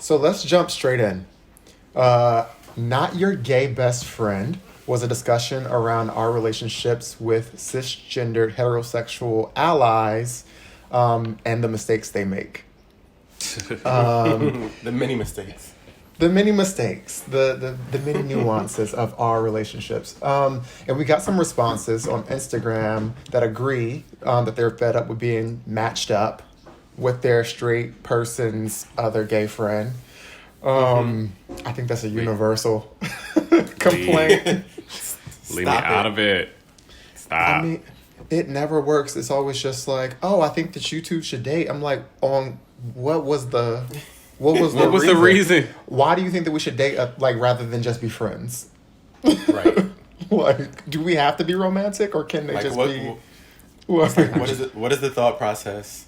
So let's jump straight in. Not your gay best friend was a discussion around our relationships with cisgendered heterosexual allies and the mistakes they make. The many mistakes. The many mistakes, the many nuances of our relationships. And we got some responses on Instagram that agree that they're fed up with being matched up with their straight person's other gay friend. I think that's a universal complaint. Leave me out of it. Stop. I mean, it never works. It's always just like, oh, I think that you two should date. I'm like, on what was the reason? Why do you think that we should date, rather than just be friends? Right. Like, do we have to be romantic, or can they just be? What is the thought process?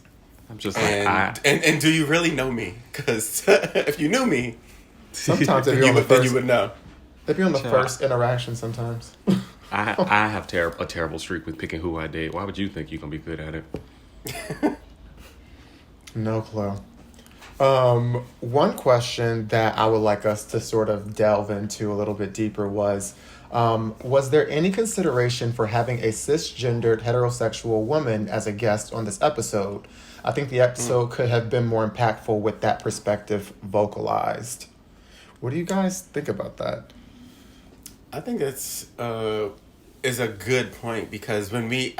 I'm just and do you really know me? Because if you knew me, sometimes then you would know. They'd be on the first interaction sometimes. I have a terrible streak with picking who I date. Why would you think you're gonna be good at it? No clue. One question that I would like us to sort of delve into a little bit deeper was there any consideration for having a cisgendered heterosexual woman as a guest on this episode? I think the episode could have been more impactful with that perspective vocalized. What do you guys think about that? I think it's is a good point, because when we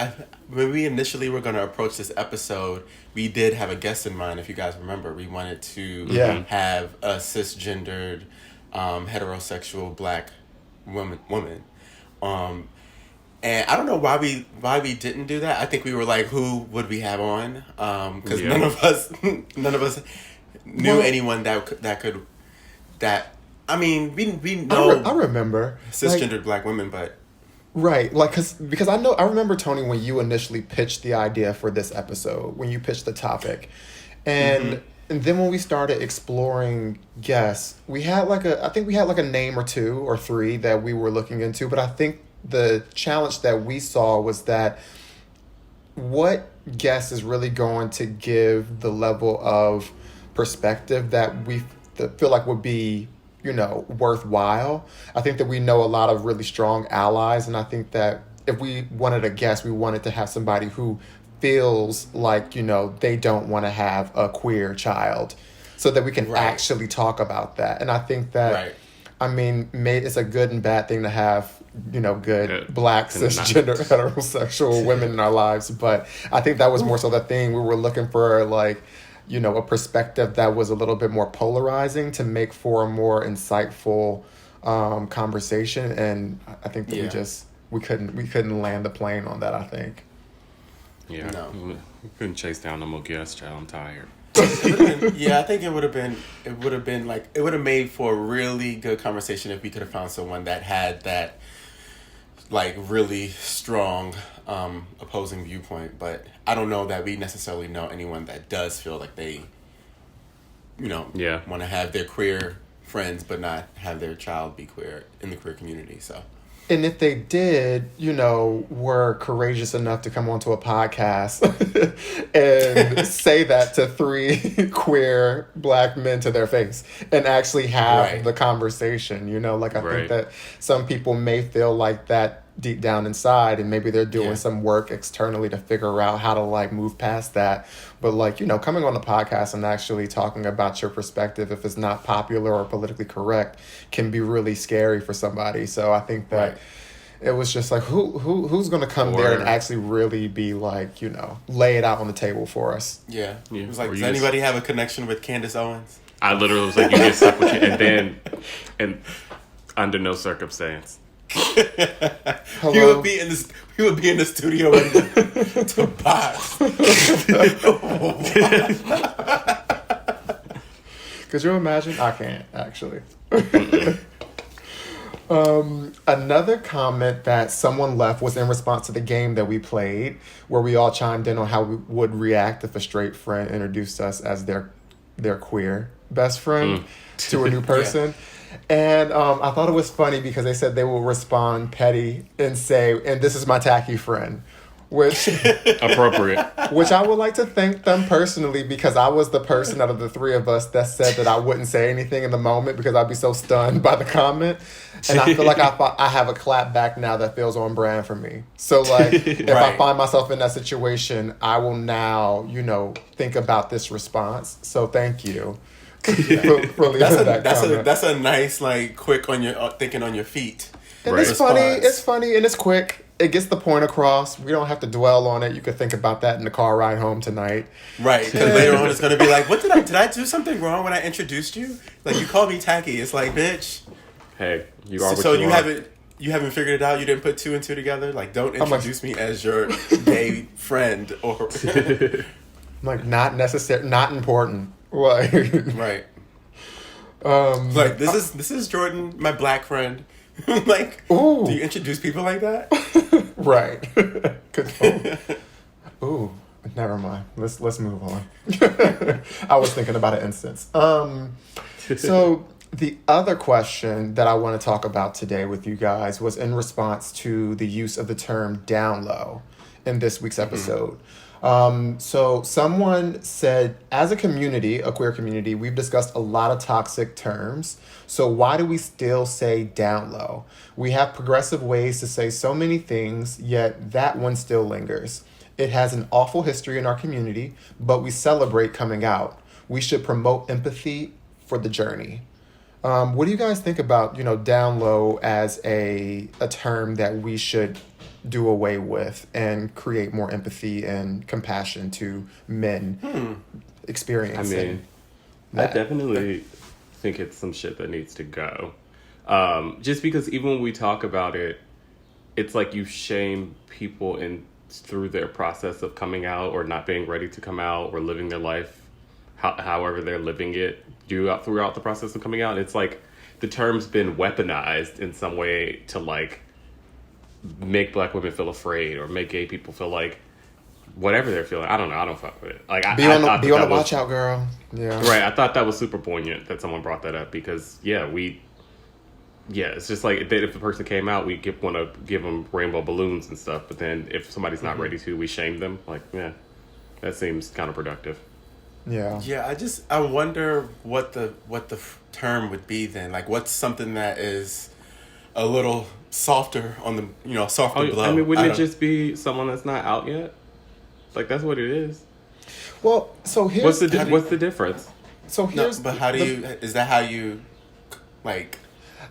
initially were going to approach this episode, we did have a guest in mind. If you guys remember, we wanted to have a cisgendered, heterosexual Black woman. And I don't know why we didn't do that. I think we were like, who would we have on? Because none of us knew anyone that. I mean, we know. I remember cisgendered Black women, but. Right, like, because I remember, Tony, when you initially pitched the idea for this episode, when you pitched the topic, and then when we started exploring guests, we had I think we had a name or two or three that we were looking into, but I think the challenge that we saw was that what guest is really going to give the level of perspective that we feel like would be, worthwhile. I think that we know a lot of really strong allies, and I think that if we wanted a guest, we wanted to have somebody who feels like, they don't want to have a queer child, so that we can actually talk about that. And I think that, I mean, it's a good and bad thing to have, good Black cisgender heterosexual women in our lives, but I think that was more so the thing. We were looking for, a perspective that was a little bit more polarizing to make for a more insightful conversation, and I think that we couldn't land the plane on that, I think. Yeah, no. We couldn't chase down no more guests, child. I'm tired. I think it would have made for a really good conversation if we could have found someone that had that really strong opposing viewpoint, but I don't know that we necessarily know anyone that does feel like they want to have their queer friends but not have their child be queer in the queer community. So, and if they did, were courageous enough to come onto a podcast and say that to three queer Black men to their face and actually have the conversation, I think that some people may feel like that deep down inside, and maybe they're doing some work externally to figure out how to move past that. But coming on the podcast and actually talking about your perspective, if it's not popular or politically correct, can be really scary for somebody. So I think that it was just who's going to come there and actually really be lay it out on the table for us. Yeah. It was does anybody have a connection with Candace Owens? I literally was like, you get stuck with you, and under no circumstance. He would be in the studio to box. Could you imagine? I can't, actually. Another comment that someone left was in response to the game that we played, where we all chimed in on how we would react if a straight friend introduced us as their queer best friend to a new person. And I thought it was funny because they said they will respond petty and say, and this is my tacky friend, which Appropriate. which I would like to thank them personally, because I was the person out of the three of us that said that I wouldn't say anything in the moment because I'd be so stunned by the comment. And I feel like I have a clap back now that feels on brand for me. So like, if I Right. find myself in that situation, I will now, think about this response. So thank you for leaving that comment. That's a nice, like, quick on your thinking on your feet. And Right. it's funny. Response. It's funny and it's quick. It gets the point across. We don't have to dwell on it. You could think about that in the car ride home tonight. Right, because later on it's gonna be like, what did I do something wrong when I introduced you? Like, you called me tacky. It's like, bitch. Hey, you are what So you are. you haven't figured it out. You didn't put two and two together. Like, don't like- introduce me as your gay friend or I'm like, not necessary, not important. Like, right. um, Like, this is Jordan, my black friend. Like, Ooh. do you introduce people like that? right. Good point. Ooh, never mind. Let's move on. I was thinking about an instance. So the other question that I want to talk about today with you guys was in response to the use of the term down low in this week's episode. So someone said, as a community, a queer community, we've discussed a lot of toxic terms. So why do we still say down low? We have progressive ways to say so many things, yet that one still lingers. It has an awful history in our community, but we celebrate coming out. We should promote empathy for the journey. What do you guys think about, down low as a term that we should do away with and create more empathy and compassion to men experiencing? I mean, that. I definitely think it's some shit that needs to go. Just because even when we talk about it, it's like you shame people through their process of coming out or not being ready to come out or living their life however they're living it throughout the process of coming out. It's like the term's been weaponized in some way to like make black women feel afraid or make gay people feel like whatever they're feeling. I don't know. I don't fuck with it. Like Be on the watch out, girl. Yeah. Right. I thought that was super poignant that someone brought that up because it's just like if the person came out, we want to give them rainbow balloons and stuff. But then if somebody's not ready to, we shame them. Like, yeah, that seems counterproductive. Yeah. Yeah, I wonder what the term would be then. Like, what's something that is a little softer on the softer blow? I mean, wouldn't it just be someone that's not out yet? Like that's what it is. Well, so here's What's the difference? So No, here's but is that how you like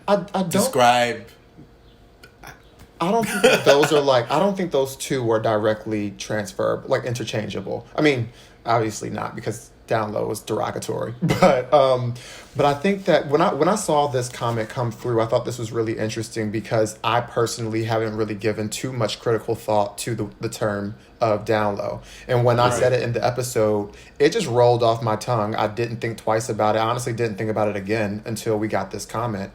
I don't describe? I don't think those are like, I don't think those two are directly transferable, like interchangeable. I mean, obviously not, because down low is derogatory. But I think that when I saw this comment come through, I thought this was really interesting because I personally haven't really given too much critical thought to the term of down low. And when I said it in the episode, it just rolled off my tongue. I didn't think twice about it. I honestly didn't think about it again until we got this comment.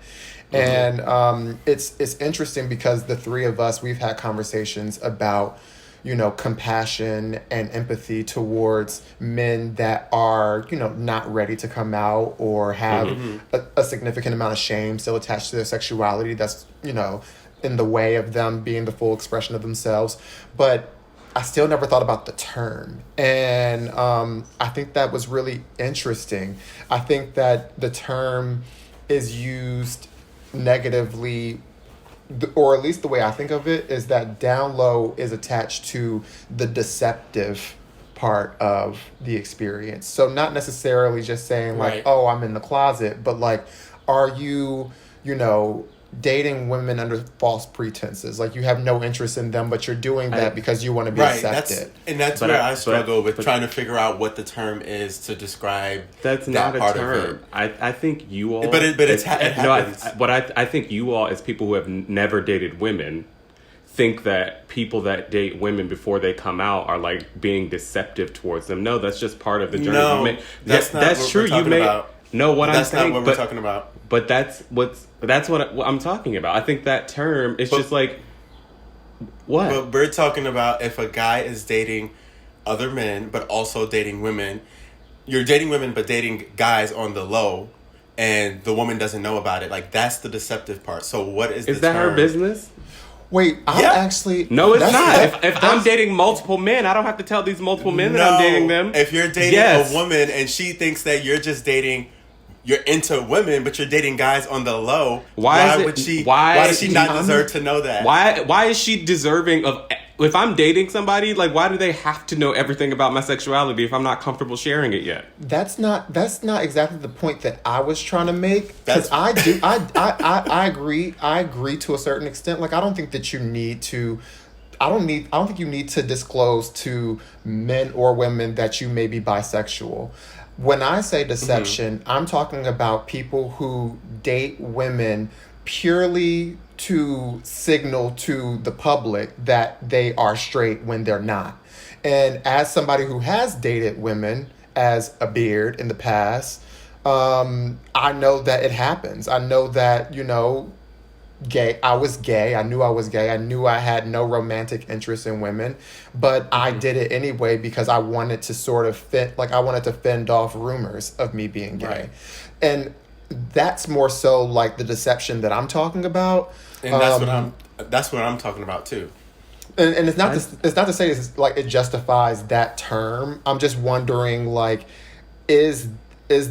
And it's interesting because the three of us, we've had conversations about, compassion and empathy towards men that are, not ready to come out or have a significant amount of shame still attached to their sexuality that's, in the way of them being the full expression of themselves. But I still never thought about the term. And I think that was really interesting. I think that the term is used negatively, or at least the way I think of it is that down low is attached to the deceptive part of the experience. So not necessarily just saying like, Right. oh, I'm in the closet, but like, are you, dating women under false pretenses? Like you have no interest in them, but you're doing that because you want to be Right, accepted. that's where I struggle with trying to figure out what the term is to describe. That's that not a part of term. it. I think you all. But it happens. I think you all, as people who have never dated women, think that people that date women before they come out are like being deceptive towards them. No, that's just part of the journey. No, that's not what true. we're talking about. No, what That's I'm saying. not what we're talking about. But that's what I'm talking about. I think that term is just like what. But we're talking about if a guy is dating other men, but also dating women. You're dating women, but dating guys on the low, and the woman doesn't know about it. Like that's the deceptive part. So what is Is the that term? her business? Wait, I'm Yeah. actually... No, it's that's- not. If I'm dating multiple men, I don't have to tell these multiple men that I'm dating them. If you're dating Yes. a woman and she thinks that you're just dating, you're into women, but you're dating guys on the low, Why is it- would she? why- Why does she not I'm- deserve to know that? Why is she deserving of? If I'm dating somebody, like, why do they have to know everything about my sexuality if I'm not comfortable sharing it yet? That's not exactly the point that I was trying to make. That's- Because I agree. I agree to a certain extent. Like, I don't think that you need to... I don't think you need to disclose to men or women that you may be bisexual. When I say deception, I'm talking about people who date women purely to signal to the public that they are straight when they're not. And as somebody who has dated women as a beard in the past, I know that it happens. I know that, I was gay. I knew I was gay. I knew I had no romantic interest in women, but I did it anyway because I wanted to sort of I wanted to fend off rumors of me being gay. Right. And that's more so like the deception that I'm talking about. And that's what I'm talking about too. And it's not to say it's like it justifies that term. I'm just wondering, like, is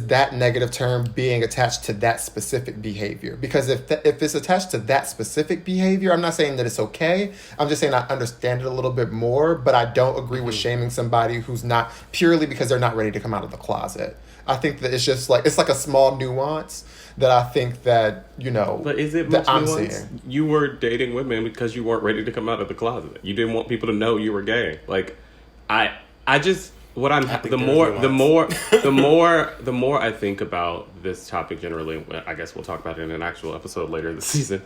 that negative term being attached to that specific behavior? Because if it's attached to that specific behavior, I'm not saying that it's okay. I'm just saying I understand it a little bit more, but I don't agree with shaming somebody who's not purely because they're not ready to come out of the closet. I think that it's just like, it's like a small nuance that I think that, But is it that much I'm nuance? seeing. You were dating women because you weren't ready to come out of the closet. You didn't want people to know you were gay. Like, I just what I'm think the there's more I think about this topic generally. I guess we'll talk about it in an actual episode later this season.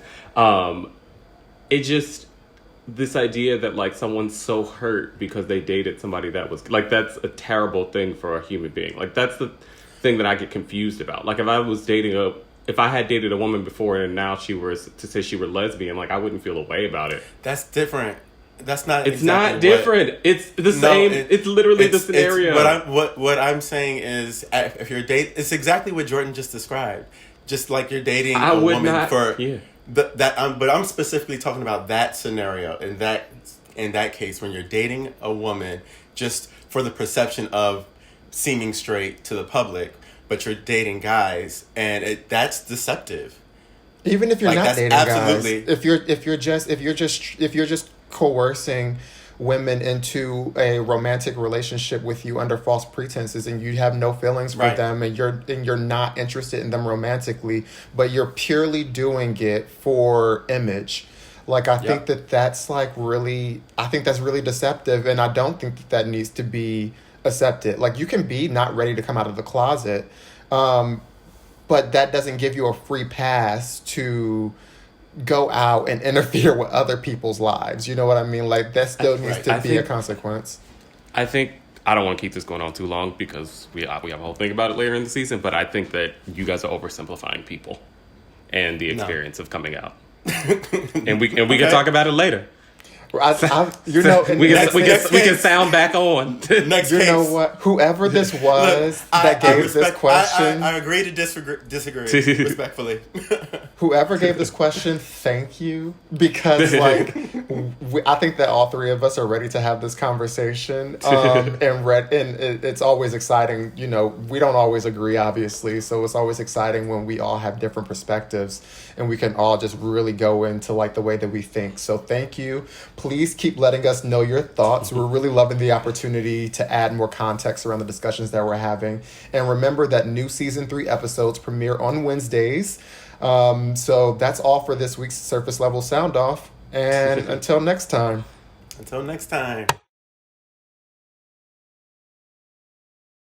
It just, this idea that like someone's so hurt because they dated somebody that was like, that's a terrible thing for a human being. Like, that's the thing that I get confused about. Like, if I had dated a woman before and now she was to say she were lesbian, like, I wouldn't feel a way about it. That's different. That's not. It's exactly not different. It's the same. It's literally the scenario. What I'm saying is, if you're it's exactly what Jordan just described. Just like you're dating a woman but I'm specifically talking about that scenario in that case when you're dating a woman just for the perception of seeming straight to the public, but you're dating guys, and that's deceptive. Even if you're Like, not that's dating absolutely- guys, if you're just coercing women into a romantic relationship with you under false pretenses, and you have no feelings for Right. them, and you're not interested in them romantically, but you're purely doing it for image. Like, I think that's really deceptive, and I don't think that needs to be accepted. Like, you can be not ready to come out of the closet, but that doesn't give you a free pass to go out and interfere with other people's lives. You know what I mean? Like, that still needs to be a consequence. I think, I don't want to keep this going on too long because we have a whole thing about it later in the season, but I think that you guys are oversimplifying people and the experience of coming out. and we can talk about it later. We can sound back on. Next You case. know what? Whoever this was Look, that gave this question, I agree to disagree respectfully. whoever gave this question, thank you, because like I think that all three of us are ready to have this conversation. And it's always exciting. We don't always agree, obviously, so it's always exciting when we all have different perspectives and we can all just really go into like the way that we think. So thank you. Please keep letting us know your thoughts. We're really loving the opportunity to add more context around the discussions that we're having. And remember that new season 3 episodes premiere on Wednesdays. So that's all for this week's Surface Level Sound Off. And until next time. Until next time.